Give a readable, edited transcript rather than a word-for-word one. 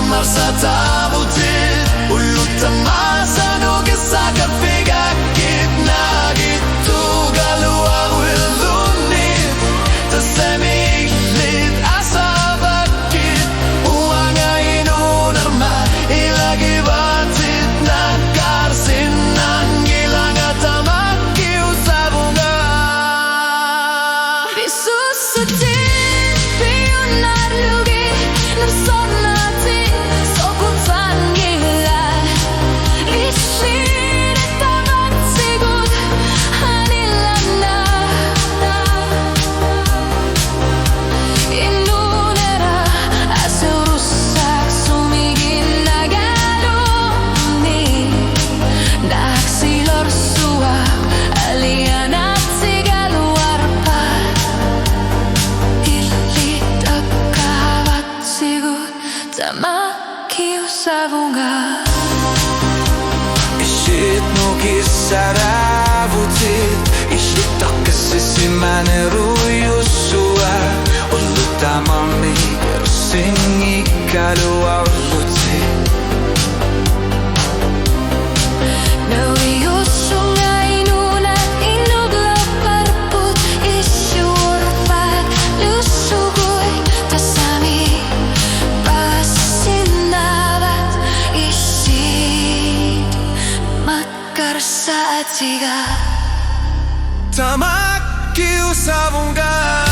marsa tabutit Uluta masa no gisakat figakit Nagit tugaluar wilunit Tasemiglit asabakit Uanga inunarma ilagi batit Nakarsin nangilangat amaki usabunga Bisusutin piyunar lugi Narsonati sokutan gila Ishiret tamat sigut hanilana Inunera asurusak sumigin nagaluni Naksilor suak alianat sigaluar pa Ilit akabat sigut tamaki usavunga Ishit no kisaravutit Ishit takasisimaneru yusua Ulutamami singi kalua ulutit Nauiusunga inunat inuglaw parput Isyurpat lusugoy tasami Pasinabat isid Makarsaat siga Tamaki usavunga